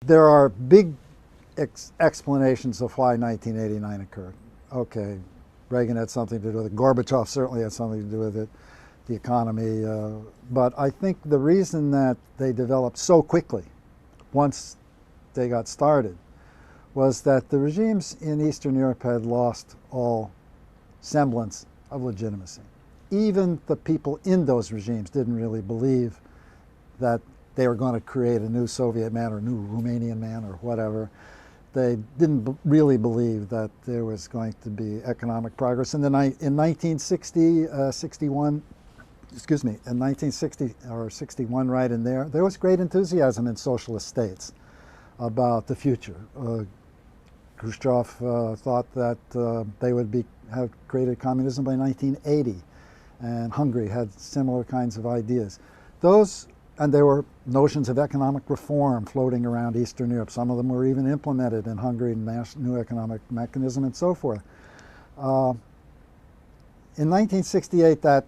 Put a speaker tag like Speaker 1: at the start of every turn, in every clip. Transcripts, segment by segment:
Speaker 1: there are big explanations of why 1989 occurred. Okay, Reagan had something to do with it. Gorbachev certainly had something to do with it, the economy. But I think the reason that they developed so quickly, once they got started, was that the regimes in Eastern Europe had lost all semblance of legitimacy. Even the people in those regimes didn't really believe that they were going to create a new Soviet man or a new Romanian man or whatever. They didn't really believe that there was going to be economic progress. And then in 1960, 61, right in there was great enthusiasm in socialist states about the future. Khrushchev thought that they would have created communism by 1980, and Hungary had similar kinds of ideas. And there were notions of economic reform floating around Eastern Europe. Some of them were even implemented in Hungary, new economic mechanism and so forth. In 1968, that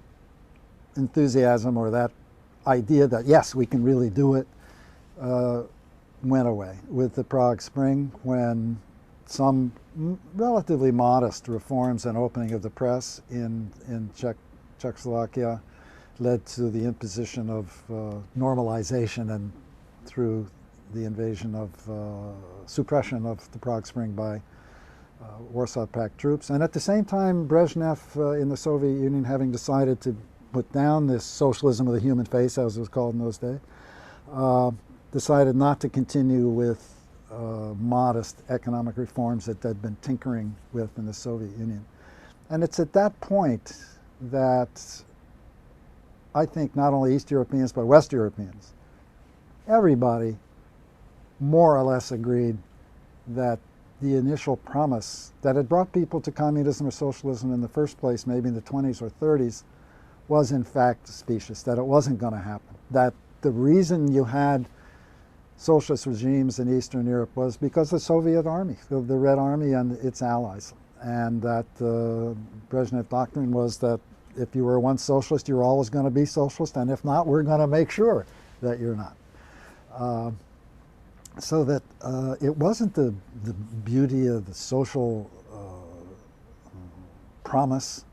Speaker 1: enthusiasm or that idea that, yes, we can really do it, went away with the Prague Spring, when some relatively modest reforms and opening of the press in Czechoslovakia led to the imposition of normalization, and through the invasion of suppression of the Prague Spring by Warsaw Pact troops. And at the same time, Brezhnev in the Soviet Union, having decided to put down this socialism of the human face, as it was called in those days, decided not to continue with modest economic reforms that they'd been tinkering with in the Soviet Union. And it's at that point that I think not only East Europeans but West Europeans, everybody more or less agreed that the initial promise that had brought people to communism or socialism in the first place, maybe in the 20s or 30s, was in fact specious, that it wasn't going to happen. That the reason you had socialist regimes in Eastern Europe was because the Soviet Army, the Red Army and its allies. And that the Brezhnev doctrine was that if you were once socialist, you're always going to be socialist, and if not, we're going to make sure that you're not. So that it wasn't the beauty of the social promise,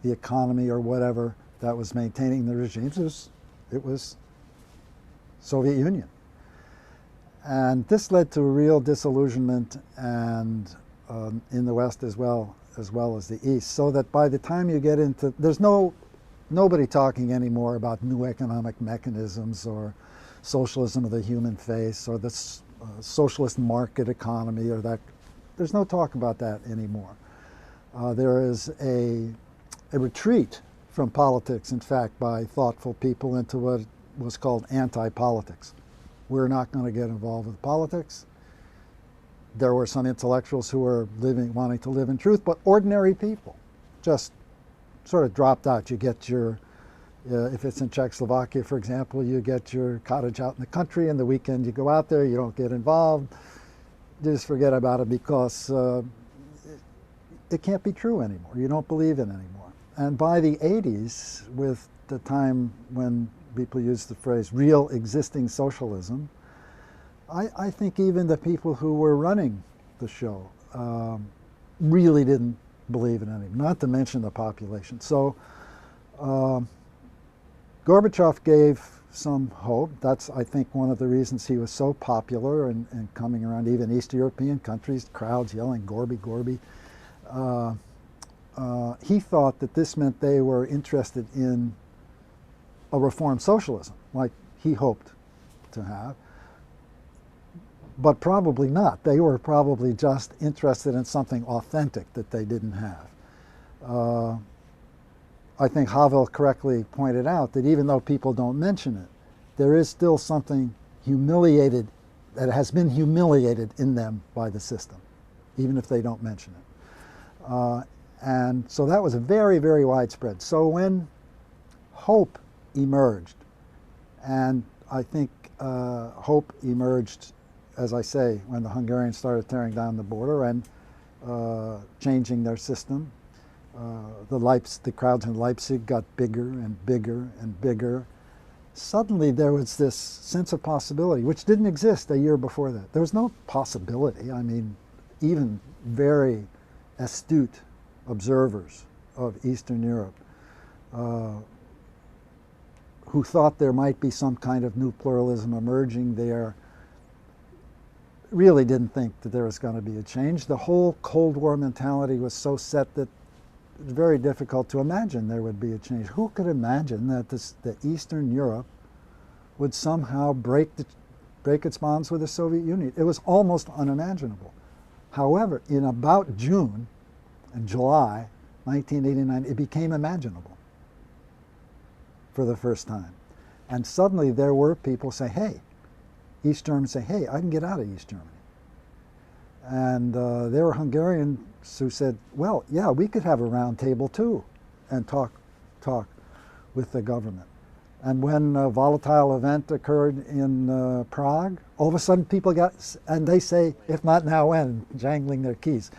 Speaker 1: the economy or whatever, that was maintaining the regimes. It was Soviet Union. And this led to a real disillusionment and in the West as well as the East, so that by the time you get into, there's nobody talking anymore about new economic mechanisms or socialism of the human face or the socialist market economy or that. There's no talk about that anymore. There is a retreat from politics, in fact, by thoughtful people into what was called anti-politics. We're not going to get involved with politics. There were some intellectuals who were wanting to live in truth, but ordinary people just sort of dropped out. You get your, if it's in Czechoslovakia, for example, you get your cottage out in the country, and the weekend you go out there, you don't get involved. You just forget about it because it can't be true anymore. You don't believe it anymore. And by the 80s, with the time when people use the phrase real existing socialism, I think even the people who were running the show really didn't believe in it, not to mention the population. So Gorbachev gave some hope. That's, I think, one of the reasons he was so popular and coming around even East European countries, crowds yelling, "Gorby, Gorby." He thought that this meant they were interested in a reformed socialism, like he hoped to have. But probably not. They were probably just interested in something authentic that they didn't have. I think Havel correctly pointed out that even though people don't mention it, there is still something humiliated, that has been humiliated in them by the system, even if they don't mention it. And so that was a very, very widespread. So when hope emerged, and I think hope emerged, as I say, when the Hungarians started tearing down the border and changing their system. The crowds in Leipzig got bigger and bigger and bigger. suddenly there was this sense of possibility, which didn't exist a year before that. There was no possibility. I mean, even very astute observers of Eastern Europe who thought there might be some kind of new pluralism emerging there really didn't think that there was going to be a change. The whole Cold War mentality was so set that it was very difficult to imagine there would be a change. Who could imagine that that Eastern Europe would somehow break its bonds with the Soviet Union? It was almost unimaginable. However, in about June and July 1989, it became imaginable for the first time. And suddenly there were people say, hey, East Germans say, hey, I can get out of East Germany. And there were Hungarians who said, well, yeah, we could have a round table too and talk with the government. And when a volatile event occurred in Prague, all of a sudden people got, and they say, if not now when, jangling their keys,